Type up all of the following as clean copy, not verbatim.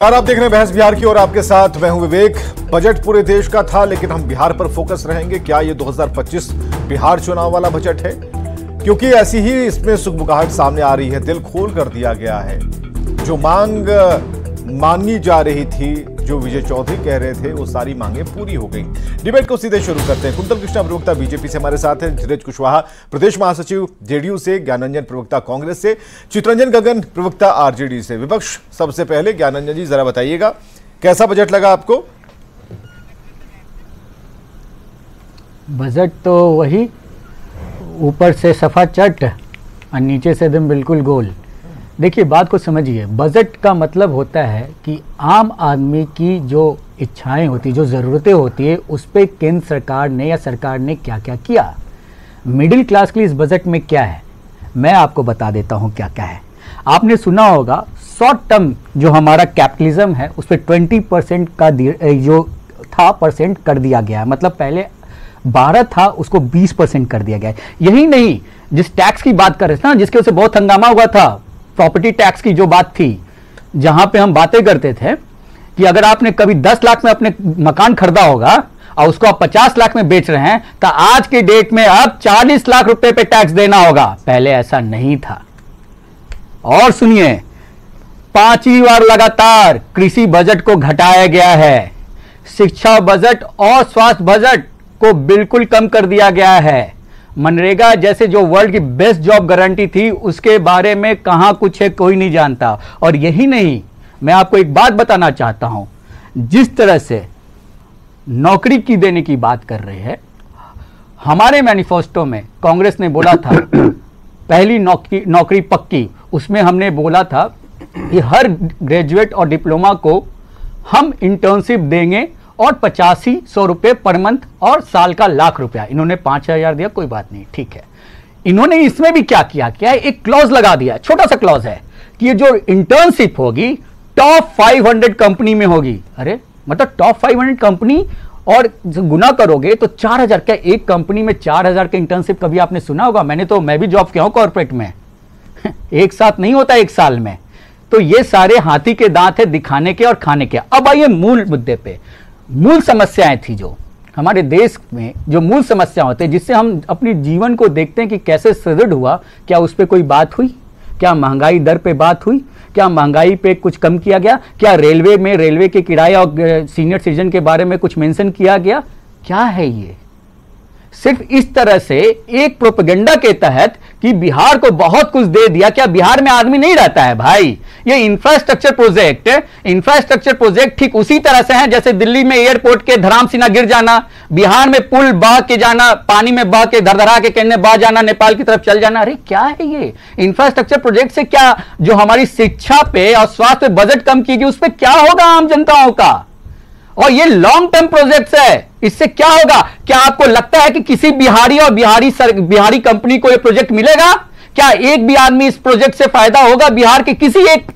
यार आप देख रहे हैं बहस बिहार की और आपके साथ मैं हूं विवेक। बजट पूरे देश का था लेकिन हम बिहार पर फोकस रहेंगे। क्या ये 2025 बिहार चुनाव वाला बजट है? क्योंकि ऐसी ही इसमें सुगबुगाहट सामने आ रही है। दिल खोल कर दिया गया है। जो मांग मानी जा रही थी, जो विजय चौधरी कह रहे थे, वो सारी मांगे पूरी हो गई। डिबेट को सीधे शुरू करते हैं। कुंतल कृष्णा प्रवक्ता बीजेपी से हमारे साथ हैं, धीरज कुशवाहा प्रदेश महासचिव जेडीयू से, ज्ञानरंजन प्रवक्ता कांग्रेस से, चित्ररंजन गगन प्रवक्ता आरजेडी से। विपक्ष सबसे पहले ज्ञानरंजन जी, जरा बताइएगा कैसा बजट लगा आपको? बजट तो वही ऊपर से सफा चट और नीचे से एकदम बिल्कुल गोल। देखिए, बात को समझिए। बजट का मतलब होता है कि आम आदमी की जो इच्छाएं होती, जो ज़रूरतें होती है, उस पर केंद्र सरकार ने या सरकार ने क्या क्या किया। मिडिल क्लास के लिए इस बजट में क्या है, मैं आपको बता देता हूं क्या क्या है। आपने सुना होगा शॉर्ट टर्म जो हमारा कैपिटलिज्म है उस पर 20% का जो था परसेंट कर दिया गया है। मतलब पहले 12 था, उसको 20% कर दिया गया है। यही नहीं, जिस टैक्स की बात कर रहे थे ना, जिसके वजह से बहुत हंगामा हुआ था, प्रॉपर्टी टैक्स की जो बात थी, जहां पे हम बातें करते थे कि अगर आपने कभी 10 लाख में अपने मकान खरीदा होगा और उसको आप 50 लाख में बेच रहे हैं, तो आज के डेट में अब 40 लाख रुपए पे टैक्स देना होगा। पहले ऐसा नहीं था। और सुनिए, 5वीं बार लगातार कृषि बजट को घटाया गया है। शिक्षा बजट और स्वास्थ्य बजट को बिल्कुल कम कर दिया गया है। मनरेगा जैसे जो वर्ल्ड की बेस्ट जॉब गारंटी थी, उसके बारे में कहां कुछ है कोई नहीं जानता। और यही नहीं, मैं आपको एक बात बताना चाहता हूं, जिस तरह से नौकरी की देने की बात कर रहे हैं, हमारे मैनिफेस्टो में कांग्रेस ने बोला था पहली नौकरी पक्की। उसमें हमने बोला था कि हर ग्रेजुएट और डिप्लोमा को हम इंटर्नशिप देंगे और 8500 रुपये पर मंथ और साल का ₹1,00,000। इन्होंने 5000 दिया, कोई बात नहीं, ठीक है। इन्होंने इसमें भी क्या किया, एक क्लॉज लगा दिया, छोटा सा क्लॉज है कि ये जो इंटर्नशिप होगी टॉप 500 कंपनी में होगी। अरे मतलब टॉप 500 कंपनी और गुना करोगे तो 4000। क्या एक कंपनी में 4000 का इंटर्नशिप कभी आपने सुना होगा? मैं भी जॉब किया हूं कॉर्पोरेट में। एक साथ नहीं होता, एक साल में। तो ये सारे हाथी के दांत है दिखाने के और खाने के। अब आइए मूल मुद्दे पे। मूल समस्याएं थी जो हमारे देश में, जो मूल समस्या होते हैं जिससे हम अपने जीवन को देखते हैं कि कैसे सुदृढ़ हुआ, क्या उस पर कोई बात हुई? क्या महंगाई दर पे बात हुई? क्या महंगाई पे कुछ कम किया गया? क्या रेलवे के किराए और सीनियर सिटीजन के बारे में कुछ मेंशन किया गया? क्या है ये? सिर्फ इस तरह से एक प्रोपेगेंडा के तहत कि बिहार को बहुत कुछ दे दिया। क्या बिहार में आदमी नहीं रहता है भाई? ये इंफ्रास्ट्रक्चर प्रोजेक्ट ठीक उसी तरह से है जैसे दिल्ली में एयरपोर्ट के धरामसिन्हा गिर जाना, बिहार में पुल बह के जाना, पानी में बह के धरधरा के कहने बह जाना, नेपाल की तरफ चल जाना। अरे क्या है ये इंफ्रास्ट्रक्चर प्रोजेक्ट से? क्या जो हमारी शिक्षा पे और स्वास्थ्य पे बजट कम की गई, उस पर क्या होगा आम जनताओं का? और ये लॉन्ग टर्म प्रोजेक्ट्स है, इससे क्या होगा? क्या आपको लगता है कि किसी बिहारी और बिहारी कंपनी को ये प्रोजेक्ट मिलेगा? क्या एक भी आदमी इस प्रोजेक्ट से फायदा होगा? बिहार के किसी एक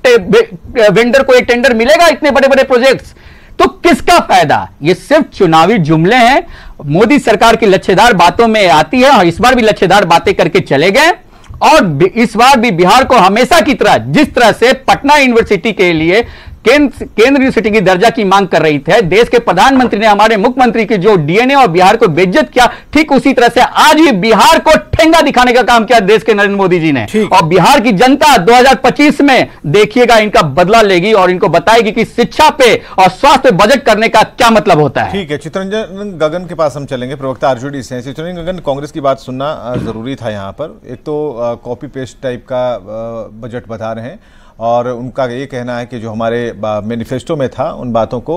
वेंडर को एक टेंडर मिलेगा इतने बड़े बड़े प्रोजेक्ट्स? तो किसका फायदा? ये सिर्फ चुनावी जुमले हैं। मोदी सरकार की लच्छेदार बातों में आती है और इस बार भी लच्छेदार बातें करके चले गए। और इस बार भी बिहार को हमेशा की तरह, जिस तरह से पटना यूनिवर्सिटी के लिए केंद्र यूनिवर्सिटी की दर्जा की मांग कर रही थे, देश के प्रधानमंत्री ने हमारे मुख्यमंत्री की जो डीएनए और बिहार को बेइज्जत किया, ठीक उसी तरह से आज भी बिहार को ठेंगा दिखाने का काम किया देश के नरेंद्र मोदी जी ने। और बिहार की जनता 2025 में देखिएगा इनका बदला लेगी और इनको बताएगी कि शिक्षा पे और स्वास्थ्य बजट करने का क्या मतलब होता है। ठीक है, चित्ररंजन गगन के पास हम चलेंगे, प्रवक्ता आरजेडी से। चित्ररंजन गगन, कांग्रेस की बात सुनना जरूरी था यहाँ पर। एक तो कॉपी पेस्ट टाइप का बजट बता रहे हैं और उनका ये कहना है कि जो हमारे मैनिफेस्टो में था उन बातों को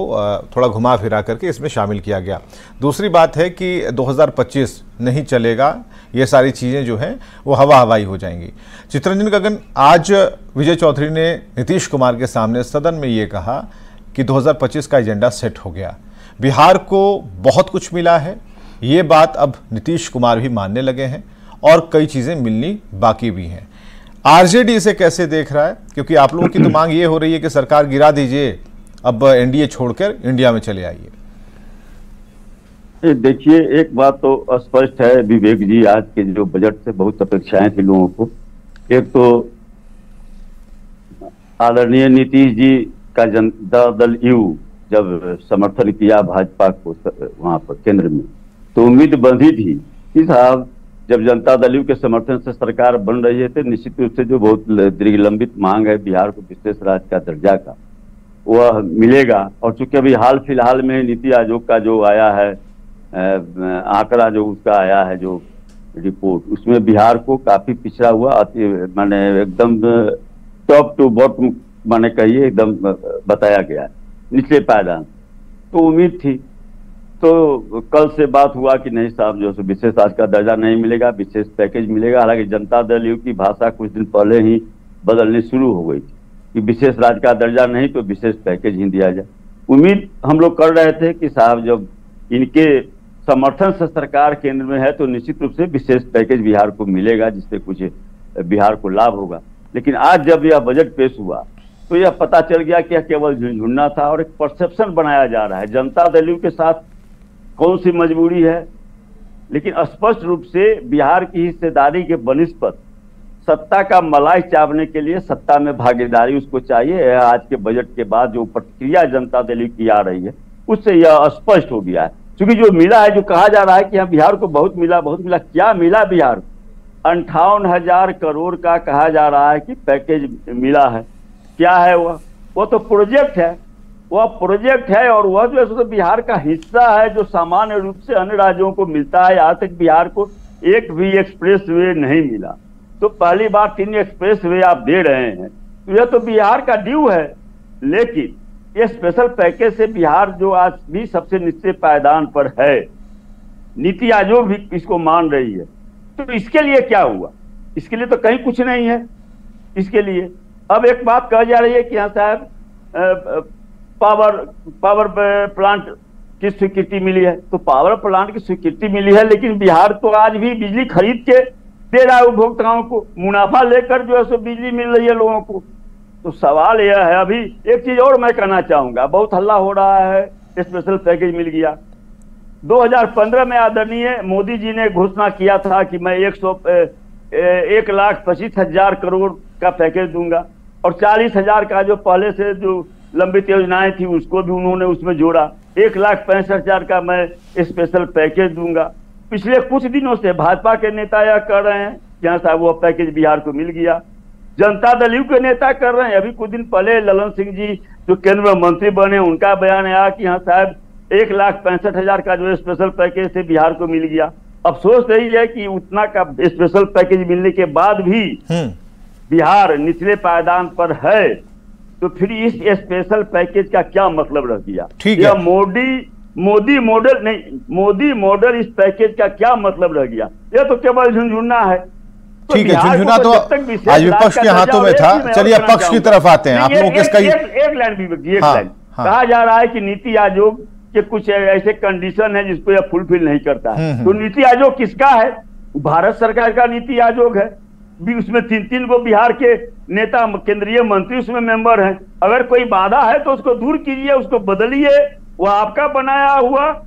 थोड़ा घुमा फिरा करके इसमें शामिल किया गया। दूसरी बात है कि 2025 नहीं चलेगा, ये सारी चीज़ें जो हैं वो हवाई हो जाएंगी। चित्ररंजन गगन, आज विजय चौधरी ने नीतीश कुमार के सामने सदन में ये कहा कि 2025 का एजेंडा सेट हो गया, बिहार को बहुत कुछ मिला है। ये बात अब नीतीश कुमार भी मानने लगे हैं और कई चीज़ें मिलनी बाकी भी हैं। आरजेडी इसे कैसे देख रहा है? क्योंकि आप लोगों की तो मांग ये हो रही है कि सरकार गिरा दीजिए, अब एनडीए छोड़कर इंडिया में चले आइए। देखिए, एक बात तो स्पष्ट है विवेक जी, आज के जो बजट से बहुत अपेक्षाएं थी लोगों को। एक तो आदरणीय नीतीश जी का जनता दल यू जब समर्थन किया भाजपा को वहां पर केंद्र में, तो उम्मीद बंधी थी कि साहब जब जनता दल यू के समर्थन से सरकार बन रही है तो निश्चित रूप से जो बहुत दीर्घलंबित मांग है बिहार को विशेष राज्य का दर्जा का, वह मिलेगा। और चूंकि अभी हाल फिलहाल में नीति आयोग का जो आया है आंकड़ा, जो उसका आया है जो रिपोर्ट, उसमें बिहार को काफी पिछड़ा हुआ, माने एकदम टॉप टू बॉटम माने कहिए एकदम बताया गया है, निचले पायदान। तो उम्मीद थी, तो कल से बात हुआ कि नहीं साहब जो विशेष राज्य का दर्जा नहीं मिलेगा, विशेष पैकेज मिलेगा। हालांकि जनता दल यू की भाषा कुछ दिन पहले ही बदलनी शुरू हो गई थी कि विशेष राज्य का दर्जा नहीं तो विशेष पैकेज ही दिया जाए। उम्मीद हम लोग कर रहे थे कि साहब जब इनके समर्थन से सरकार केंद्र में है तो निश्चित रूप से विशेष पैकेज बिहार को मिलेगा, जिससे कुछ बिहार को लाभ होगा। लेकिन आज जब यह बजट पेश हुआ तो यह पता चल गया कि यह केवल झुनझुन्ना था और एक परसेप्शन बनाया जा रहा है। जनता दल यू के साथ कौन सी मजबूरी है, लेकिन स्पष्ट रूप से बिहार की हिस्सेदारी के बनिस्पत सत्ता का मलाई चावने के लिए सत्ता में भागीदारी उसको चाहिए। आज के बजट के बाद जो प्रतिक्रिया जनता दल यू की आ रही है उससे यह स्पष्ट हो गया है। क्योंकि जो मिला है, जो कहा जा रहा है कि यहाँ बिहार को बहुत मिला, क्या मिला बिहार को? 58,000 करोड़ का कहा जा रहा है कि पैकेज मिला है। क्या है वो तो प्रोजेक्ट है, वह प्रोजेक्ट है और वह जो है तो बिहार का हिस्सा है जो सामान्य रूप से अन्य राज्यों को मिलता है। आज तक बिहार को एक भी एक्सप्रेस वे नहीं मिला, तो पहली बार 3 एक्सप्रेस वे आप दे रहे हैं, तो यह तो बिहार का ड्यू है। लेकिन ये स्पेशल पैकेज से बिहार जो आज भी सबसे निचले पायदान पर है, नीति आयोग भी इसको मान रही है, तो इसके लिए क्या हुआ? इसके लिए तो कहीं कुछ नहीं है। इसके लिए अब एक बात कही जा रही है कि हाँ साहब पावर प्लांट की स्वीकृति मिली है, तो पावर प्लांट की स्वीकृति मिली है, लेकिन बिहार तो आज भी बिजली खरीद के दे रहा है उपभोक्ताओं को, मुनाफा लेकर जो है सो बिजली मिल रही है लोगों को। तो सवाल यह है, अभी एक चीज और मैं कहना चाहूंगा, बहुत हल्ला हो रहा है स्पेशल पैकेज मिल गया। 2015 में आदरणीय मोदी जी ने घोषणा किया था कि मैं 1,25,000 करोड़ का पैकेज दूंगा और 40,000 का जो पहले से जो लंबित योजनाएं थी उसको भी उन्होंने उसमें जोड़ा। 1,65,000 का मैं स्पेशल पैकेज दूंगा। पिछले कुछ दिनों से भाजपा के नेता यह कर रहे हैं कि हाँ साहब वो पैकेज बिहार को मिल गया। जनता दल यू के नेता कर रहे हैं। अभी कुछ दिन पहले ललन सिंह जी जो केंद्र में मंत्री बने, उनका बयान आया कि हाँ साहब 1,65,000 का जो स्पेशल पैकेज से बिहार को मिल गया। अफसोस यही है कि उतना का स्पेशल पैकेज मिलने के बाद भी बिहार निचले पायदान पर है, तो फिर इस स्पेशल पैकेज का क्या मतलब रह गया? यह मोदी मॉडल नहीं, मोदी मॉडल इस पैकेज का क्या मतलब रह गया? यह तो केवल झुनझुना है। ठीक है, झुनझुना तो आज विपक्ष के हाथों में था। चलिए पक्ष की तरफ आते हैं। आप लोगों के इसका एक लाइन भी कहा जा रहा है कि नीति आयोग के कुछ ऐसे कंडीशन है जिसको यह फुलफिल नहीं करता है। तो नीति आयोग किसका है? भारत सरकार का नीति आयोग है। भी उसमें 3 गो बिहार के नेता केंद्रीय मंत्री उसमें मेंबर हैं। अगर कोई बाधा है तो उसको दूर कीजिए, उसको बदलिए। वह आपका बनाया हुआ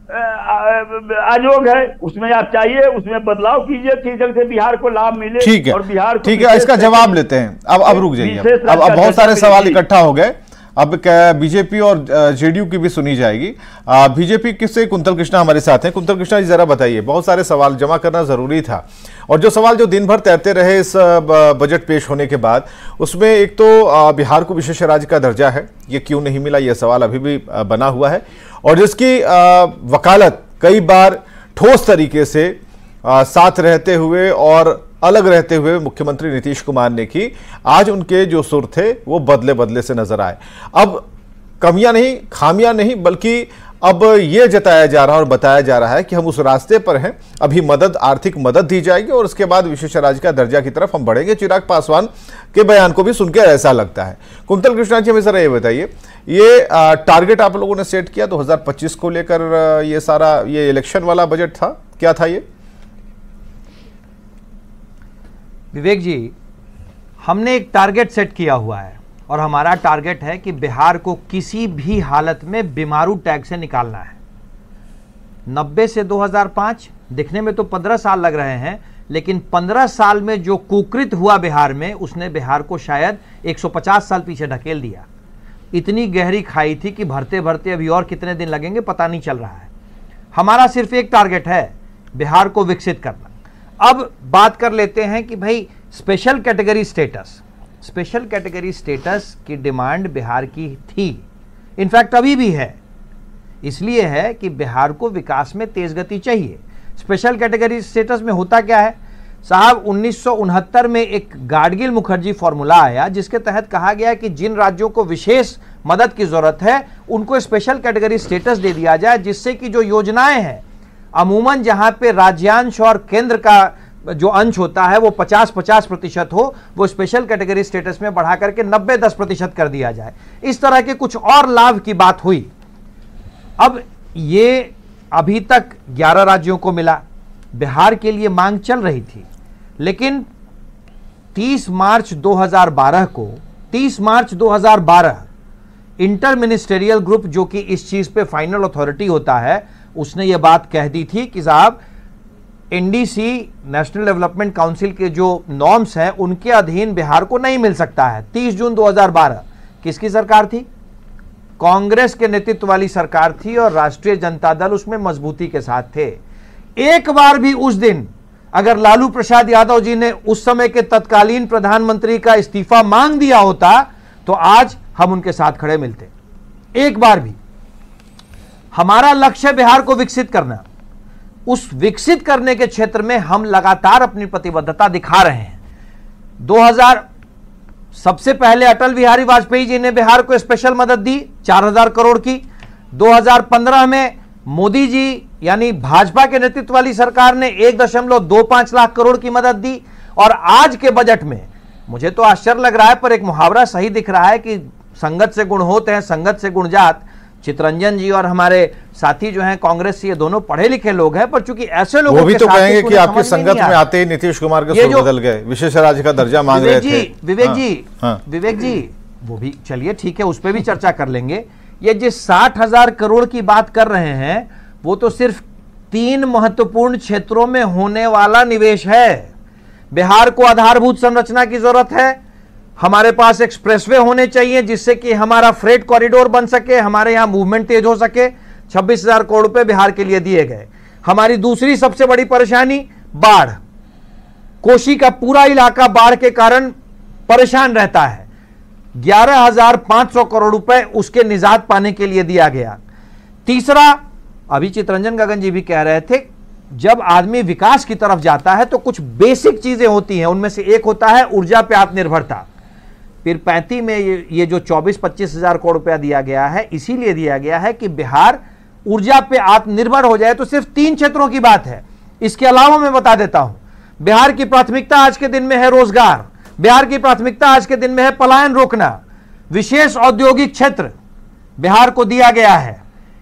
आयोग है, उसमें आप चाहिए उसमें बदलाव कीजिए, ठीक से बिहार को लाभ मिले। ठीक है, और बिहार को ठीक है, इसका जवाब लेते हैं। अब रुक जाइए, अब बहुत सारे सवाल इकट्ठा हो गए। अब बीजेपी और जेडीयू की भी सुनी जाएगी। बीजेपी किससे कुंतल कृष्णा हमारे साथ हैं। कुंतल कृष्णा जी जरा बताइए, बहुत सारे सवाल जमा करना जरूरी था और जो सवाल जो दिन भर तैरते रहे इस बजट पेश होने के बाद, उसमें एक तो बिहार को विशेष राज्य का दर्जा है, ये क्यों नहीं मिला, यह सवाल अभी भी बना हुआ है और जिसकी वकालत कई बार ठोस तरीके से साथ रहते हुए और अलग रहते हुए मुख्यमंत्री नीतीश कुमार ने की। आज उनके जो सुर थे वो बदले बदले से नजर आए। अब कमियां नहीं, खामियां नहीं, बल्कि अब ये जताया जा रहा है और बताया जा रहा है कि हम उस रास्ते पर हैं। अभी मदद, आर्थिक मदद दी जाएगी और उसके बाद विशेष राज्य का दर्जा की तरफ हम बढ़ेंगे। चिराग पासवान के बयान को भी सुनकर ऐसा लगता है। कुंतल कृष्णा जी हमें जरा ये बताइए, ये टारगेट आप लोगों ने सेट किया 2025 को लेकर, ये सारा ये इलेक्शन वाला बजट था, क्या था ये? विवेक जी, हमने एक टारगेट सेट किया हुआ है और हमारा टारगेट है कि बिहार को किसी भी हालत में बीमारू टैग से निकालना है। 90 से 2005 दिखने में तो 15 साल लग रहे हैं, लेकिन 15 साल में जो कुकृत हुआ बिहार में, उसने बिहार को शायद 150 साल पीछे ढकेल दिया। इतनी गहरी खाई थी कि भरते भरते अभी और कितने दिन लगेंगे पता नहीं चल रहा है। हमारा सिर्फ एक टारगेट है, बिहार को विकसित करना। अब बात कर लेते हैं कि भाई स्पेशल कैटेगरी स्टेटस की डिमांड बिहार की थी, इनफैक्ट अभी भी है। इसलिए है कि बिहार को विकास में तेज गति चाहिए। स्पेशल कैटेगरी स्टेटस में होता क्या है साहब, 1969 में एक गाडगिल मुखर्जी फॉर्मूला आया जिसके तहत कहा गया कि जिन राज्यों को विशेष मदद की जरूरत है उनको स्पेशल कैटेगरी स्टेटस दे दिया जाए, जिससे कि जो योजनाएं हैं अमूमन जहां पे राज्यांश और केंद्र का जो अंश होता है वो 50-50% हो, वो स्पेशल कैटेगरी स्टेटस में बढ़ा करके 90-10% कर दिया जाए। इस तरह के कुछ और लाभ की बात हुई। अब ये अभी तक 11 राज्यों को मिला, बिहार के लिए मांग चल रही थी, लेकिन 30 मार्च 2012 इंटर मिनिस्टेरियल ग्रुप जो कि इस चीज पे फाइनल अथॉरिटी होता है, उसने ये बात कह दी थी कि साहब एनडीसी नेशनल डेवलपमेंट काउंसिल के जो नॉर्म्स हैं उनके अधीन बिहार को नहीं मिल सकता है। 30 जून 2012 किसकी सरकार थी? कांग्रेस के नेतृत्व वाली सरकार थी और राष्ट्रीय जनता दल उसमें मजबूती के साथ थे। एक बार भी उस दिन अगर लालू प्रसाद यादव जी ने उस समय के तत्कालीन प्रधानमंत्री का इस्तीफा मांग दिया होता तो आज हम उनके साथ खड़े मिलते। एक बार भी। हमारा लक्ष्य बिहार को विकसित करना, उस विकसित करने के क्षेत्र में हम लगातार अपनी प्रतिबद्धता दिखा रहे हैं। 2000 सबसे पहले अटल बिहारी वाजपेयी जी ने बिहार को स्पेशल मदद दी 4000 करोड़ की। 2015 में मोदी जी यानी भाजपा के नेतृत्व वाली सरकार ने 1.25 लाख करोड़ की मदद दी। और आज के बजट में मुझे तो आश्चर्य लग रहा है, पर एक मुहावरा सही दिख रहा है कि संगत से गुण होते हैं, संगत से गुण जात। चितरंजन जी और हमारे साथी जो हैं कांग्रेस से, ये दोनों पढ़े लिखे लोग हैं, पर चूंकि ऐसे लोग वो भी तो कहेंगे कि आपकी संगत में आते ही नीतीश कुमार के सुर बदल गए, विशेष राज्य का दर्जा मांग रहे थे। विवेक जी वो भी चलिए ठीक है, उस पर भी चर्चा कर लेंगे। ये जिस 60,000 करोड़ की बात कर रहे हैं वो तो सिर्फ 3 महत्वपूर्ण क्षेत्रों में होने वाला निवेश है। बिहार को आधारभूत संरचना की जरूरत है, हमारे पास एक्सप्रेसवे होने चाहिए जिससे कि हमारा फ्रेट कॉरिडोर बन सके, हमारे यहां मूवमेंट तेज हो सके। 26,000 करोड़ रुपए बिहार के लिए दिए गए। हमारी दूसरी सबसे बड़ी परेशानी बाढ़, कोसी का पूरा इलाका बाढ़ के कारण परेशान रहता है। 11,500 करोड़ रुपए उसके निजात पाने के लिए दिया गया। तीसरा, अभी चितरंजन गगन जी भी कह रहे थे, जब आदमी विकास की तरफ जाता है तो कुछ बेसिक चीजें होती हैं, उनमें से एक होता है ऊर्जा पे आत्मनिर्भरता। फिर 35 में ये जो 24-25 हजार करोड़ रुपया दिया गया है, इसीलिए दिया गया है कि बिहार ऊर्जा पे आत्मनिर्भर हो जाए। तो सिर्फ 3 क्षेत्रों की बात है। इसके अलावा मैं बता देता हूं, बिहार की प्राथमिकता आज के दिन में है रोजगार, बिहार की प्राथमिकता आज के दिन में है पलायन रोकना। विशेष औद्योगिक क्षेत्र बिहार को दिया गया है,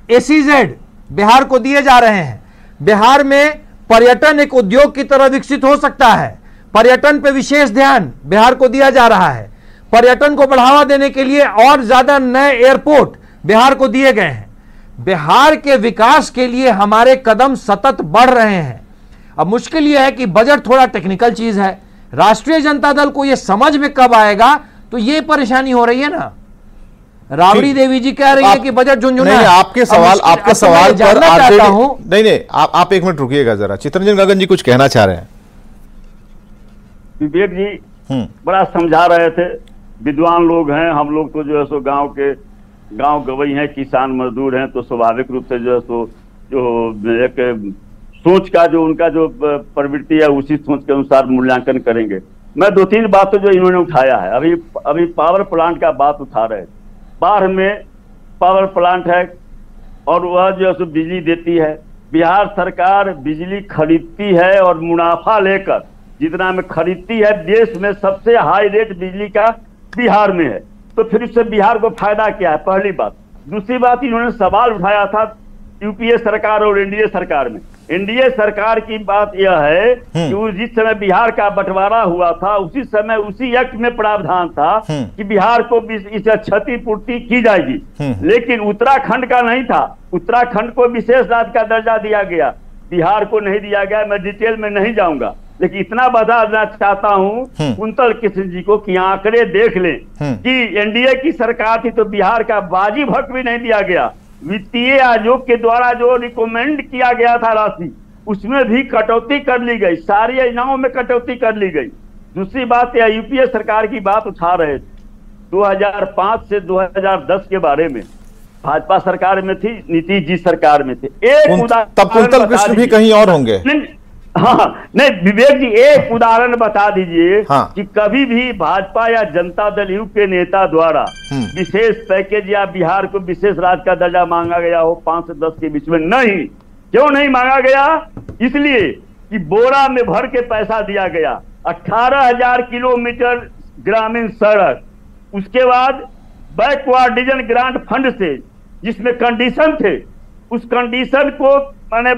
एसीजेड बिहार को दिए जा रहे हैं। बिहार में पर्यटन एक उद्योग की तरह विकसित हो सकता है, पर्यटन पे विशेष ध्यान बिहार को दिया जा रहा है। पर्यटन को बढ़ावा देने के लिए और ज्यादा नए एयरपोर्ट बिहार को दिए गए हैं। बिहार के विकास के लिए हमारे कदम सतत बढ़ रहे हैं। अब मुश्किल यह है कि बजट थोड़ा टेक्निकल चीज है, राष्ट्रीय जनता दल को यह समझ में कब आएगा, तो यह परेशानी हो रही है ना। राबड़ी देवी जी कह रही है कि बजट झुंझुना है। आपके सवाल पर नहीं, आप एक मिनट रुकिएगा जरा। चितरंजन गगन जी कुछ कहना चाह रहे हैं। विवेक जी बड़ा समझा रहे थे, विद्वान लोग हैं, हम लोग तो जो है सो गांव गवई हैं, किसान मजदूर हैं, तो स्वाभाविक रूप से जो है सो जो एक सोच का जो उनका जो प्रवृत्ति है उसी सोच के अनुसार मूल्यांकन करेंगे। मैं 2-3 बातों जो इन्होंने उठाया है, अभी पावर प्लांट का बात उठा रहे थे। बाढ़ में पावर प्लांट है और वह जो है बिजली देती है। बिहार सरकार बिजली खरीदती है और मुनाफा लेकर जितना में खरीदती है, देश में सबसे हाई रेट बिजली का बिहार में है। तो फिर इससे बिहार को फायदा क्या है, पहली बात। दूसरी बात, इन्होंने सवाल उठाया था यूपीए सरकार और एनडीए सरकार में। एनडीए सरकार की बात यह है कि जिस समय बिहार का बंटवारा हुआ था उसी समय उसी एक्ट में प्रावधान था कि बिहार को इसे क्षतिपूर्ति की जाएगी, लेकिन उत्तराखंड का नहीं था। उत्तराखंड को विशेष राज्य का दर्जा दिया गया, बिहार को नहीं दिया गया। मैं डिटेल में नहीं जाऊंगा, लेकिन इतना बताना चाहता हूं कुंतल कृष्ण जी को कि आंकड़े देख लें कि एनडीए की सरकार थी तो बिहार का बाजी भक्त भी नहीं दिया गया। वित्तीय आयोग के द्वारा जो रिकमेंड किया गया था राशि, उसमें भी कटौती कर ली गई, सारी योजनाओं में कटौती कर ली गई। दूसरी बात यह यूपीए सरकार की बात उठा रहे थे, 2005 से 2010 के बारे में भाजपा सरकार में थी, नीतीश जी सरकार में थे। एक तब कुंतल कृष्ण भी कहीं और होंगे। हाँ नहीं विवेक जी, एक उदाहरण बता दीजिए कि कभी भी भाजपा या जनता दल यू के नेता द्वारा विशेष पैकेज या बिहार को विशेष राज्य का दर्जा मांगा गया हो 5 से 10 के बीच में? नहीं। क्यों नहीं मांगा गया? इसलिए कि बोरा में भर के पैसा दिया गया, 18,000 किलोमीटर ग्रामीण सड़क, उसके बाद बैकवर्ड रीजन ग्रांट फंड से जिसमें कंडीशन थे, उस कंडीशन को मैंने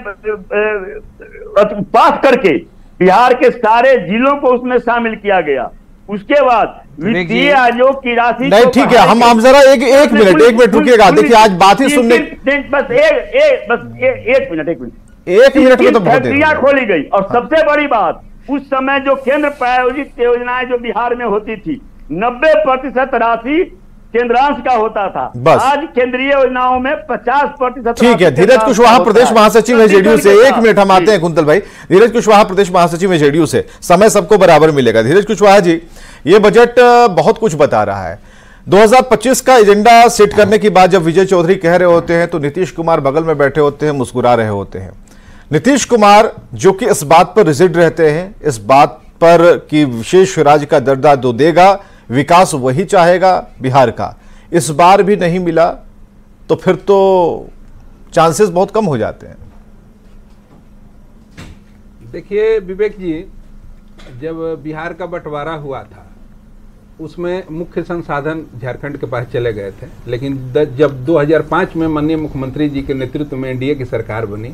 पास करके बिहार के सारे जिलों को उसमें शामिल किया गया। उसके बाद वित्तीय आयोग की राशि नहीं, ठीक है, हम जरा एक मिनट रुकिएगा। देखिए आज बात ही सुनने, बस एक मिनट में तो बहुत फैक्ट्रियां खोली गई। और सबसे बड़ी बात, उस समय जो केंद्र प्रायोजित योजनाएं जो बिहार में होती थी, 90% राशि केंद्रांश का होता था। आज केंद्रीय योजनाओं में 50%। ठीक है, धीरज कुशवाहा प्रदेश महासचिव है जेडीयू से। एक मिनट हम आते हैं कुंतल भाई। धीरज कुशवाहा प्रदेश महासचिव है जेडीयू से, समय सबको बराबर मिलेगा। धीरज कुशवाहा जी, ये बजट बहुत कुछ बता रहा है। 2025 का एजेंडा सेट करने की बात जब विजय चौधरी कह रहे होते हैं तो नीतीश कुमार बगल में बैठे होते हैं, मुस्कुरा रहे होते हैं। नीतीश कुमार जो कि इस बात पर रिजिड रहते हैं, इस बात पर कि विशेष राज्य का दर्जा जो देगा, विकास वही चाहेगा बिहार का, इस बार भी नहीं मिला तो फिर तो चांसेस बहुत कम हो जाते हैं। देखिए विवेक जी, जब बिहार का बंटवारा हुआ था उसमें मुख्य संसाधन झारखंड के पास चले गए थे, लेकिन जब 2005 में माननीय मुख्यमंत्री जी के नेतृत्व में एनडीए की सरकार बनी,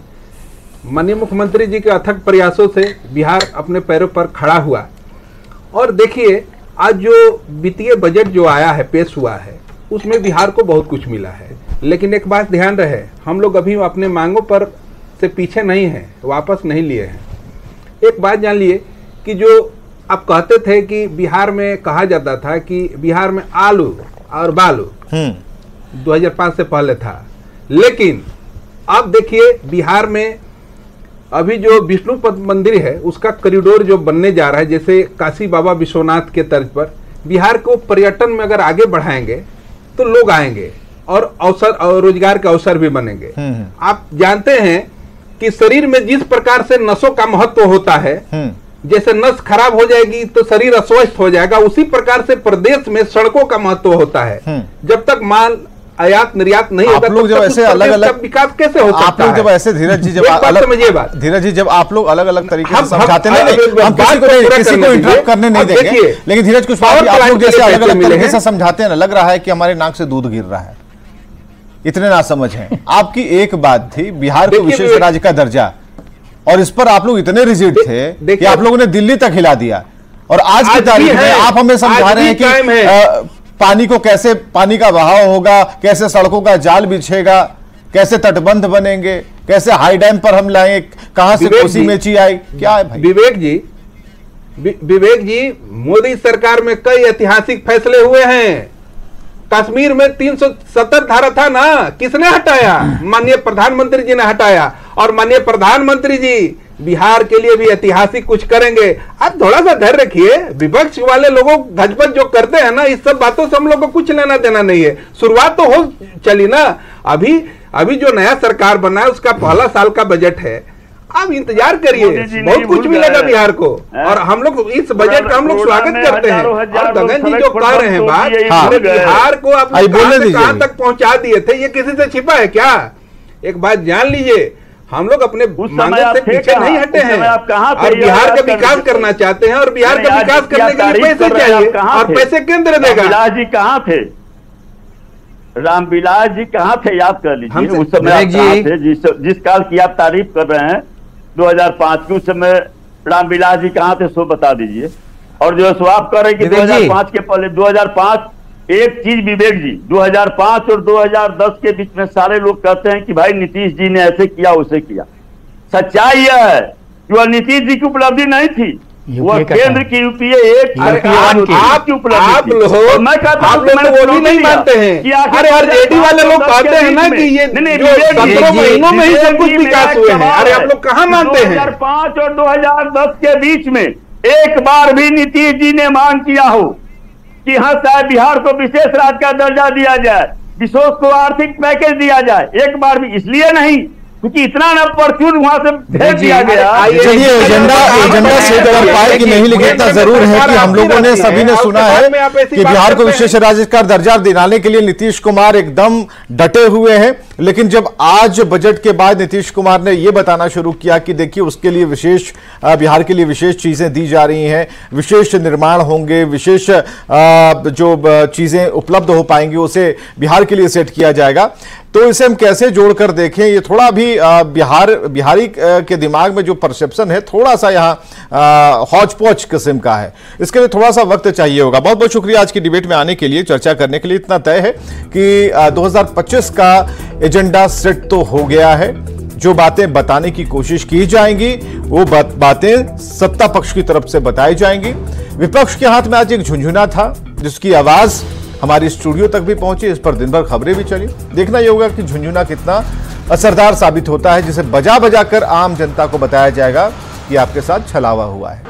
माननीय मुख्यमंत्री जी के अथक प्रयासों से बिहार अपने पैरों पर खड़ा हुआ। और देखिए आज जो वित्तीय बजट जो आया है, पेश हुआ है, उसमें बिहार को बहुत कुछ मिला है। लेकिन एक बात ध्यान रहे, हम लोग अभी अपने मांगों पर से पीछे नहीं हैं, वापस नहीं लिए हैं। एक बात जान लिए कि जो आप कहते थे कि बिहार में कहा जाता था कि बिहार में आलू और बालू 2005 से पहले था, लेकिन अब देखिए बिहार में अभी जो विष्णुपद मंदिर है उसका कॉरिडोर जो बनने जा रहा है, जैसे काशी बाबा विश्वनाथ के तर्ज पर बिहार को पर्यटन में अगर आगे बढ़ाएंगे तो लोग आएंगे और अवसर और रोजगार के अवसर भी बनेंगे। आप जानते हैं कि शरीर में जिस प्रकार से नसों का महत्व होता है, जैसे नस खराब हो जाएगी तो शरीर अस्वस्थ हो जाएगा, उसी प्रकार से प्रदेश में सड़कों का महत्व होता है। जब तक माल आयात निर्यात नहीं होगा, लोग जब ऐसे अलग अलग विकास कैसे हो सकता है? आप लोग जब ऐसे धीरज जी जब आप लोग अलग अलग तरीके से समझाते हैं, हम किसी को इंटरप्ट करने नहीं देंगे, लेकिन धीरज कुशवाहा आप लोग जैसे अलग अलग तरीके से समझाते हैं ना, लग रहा है कि हमारे नाक से दूध गिर रहा है। इतने ना समझ हैं। आपकी एक बात थी बिहार को विशेष राज्य का दर्जा, और इस पर आप लोग इतने रिजिड थे कि आप लोगों ने दिल्ली तक हिला दिया। और आज की तारीख में आप हमें समझा रहे हैं कि पानी को कैसे, पानी का बहाव होगा, कैसे सड़कों का जाल बिछेगा, कैसे तटबंध बनेंगे, कैसे हाई डैम पर हम लाएंगे, कहां से कोसी मेची आई, क्या है भाई? विवेक जी, मोदी सरकार में कई ऐतिहासिक फैसले हुए हैं। कश्मीर में 370 धारा था ना, किसने हटाया? माननीय प्रधानमंत्री जी ने हटाया। और माननीय प्रधानमंत्री जी बिहार के लिए भी ऐतिहासिक कुछ करेंगे। आप थोड़ा सा धैर्य रखिए। विपक्ष वाले लोगों गजबज जो करते हैं ना, इस सब बातों से हम लोग को कुछ लेना देना नहीं है। शुरुआत तो हो चली ना, अभी जो नया सरकार बना है उसका पहला साल का बजट है। आप इंतजार करिए, बहुत कुछ मिलेगा बिहार को। और हम लोग इस बजट का हम लोग स्वागत करते हैं। और गगन जी जो कह रहे हैं बात, बिहार को आप कहां तक पहुंचा दिए थे, ये किसी से छिपा है क्या? एक बात जान लीजिए, हम लोग अपने मांगों से पीछे नहीं हटे हैं और बिहार का विकास करना चाहते हैं। और बिहार का विकास करने के लिए पैसे चाहिए और पैसे केंद्र देगा। रामविलास जी कहाँ थे? रामविलास जी कहाँ थे? याद कर लीजिए उस समय आप कहाँ थे? जिस काल की आप तारीफ कर रहे हैं 2005 की, उस समय रामविलास जी कहाँ थे सो बता दीजिए। और जो सो आप कह रहे हैं कि 2005 के पहले 2005, एक चीज विवेक जी, 2005 और 2010 के बीच में सारे लोग कहते हैं कि भाई नीतीश जी ने ऐसे किया उसे किया। सच्चाई यह है वह नीतीश जी की उपलब्धि नहीं थी, वह केंद्र की यूपीए एक आप लोग वो भी नहीं मानते हैं। अरे आरजेडी वाले लोग कहते हैं ना कि ये 17 महीनों में ही सब कुछ विकास हुए हैं। अरे आप लोग कहाँ मानते हैं? 2005 और 2010 के बीच में एक बार भी नीतीश जी ने मांग किया हो कि हाँ शायद बिहार को विशेष राज्य का दर्जा दिया जाए, विशेष को आर्थिक पैकेज दिया जाए, एक बार भी इसलिए नहीं क्योंकि इतना न परचून वहां से भेज दिया गया। चलिए एजेंडा से अगर पाए कि नहीं, लेकिन इतना जरूर है कि हम लोगों ने सभी ने सुना है कि बिहार को विशेष राज्य का दर्जा दिलाने के लिए नीतीश कुमार एकदम डटे हुए हैं। लेकिन जब आज बजट के बाद नीतीश कुमार ने यह बताना शुरू किया कि देखिए उसके लिए विशेष, बिहार के लिए विशेष चीजें दी जा रही हैं, विशेष निर्माण होंगे, विशेष जो चीजें उपलब्ध हो पाएंगी उसे बिहार के लिए सेट किया जाएगा, तो इसे हम कैसे जोड़कर देखें? ये थोड़ा भी बिहारी के दिमाग में जो परसेप्शन है थोड़ा सा यहाँ हौच पौच किस्म का है। इसके लिए थोड़ा सा वक्त चाहिए होगा। बहुत बहुत शुक्रिया आज की डिबेट में आने के लिए, चर्चा करने के लिए। इतना तय है कि 2025 का एजेंडा सेट तो हो गया है। जो बातें बताने की कोशिश की जाएंगी वो बातें सत्ता पक्ष की तरफ से बताई जाएंगी। विपक्ष के हाथ में आज एक झुंझुना था जिसकी आवाज हमारी स्टूडियो तक भी पहुंची, इस पर दिन भर खबरें भी चली। देखना यह होगा कि झुंझुना कितना असरदार साबित होता है, जिसे बजा बजा कर आम जनता को बताया जाएगा कि आपके साथ छलावा हुआ है।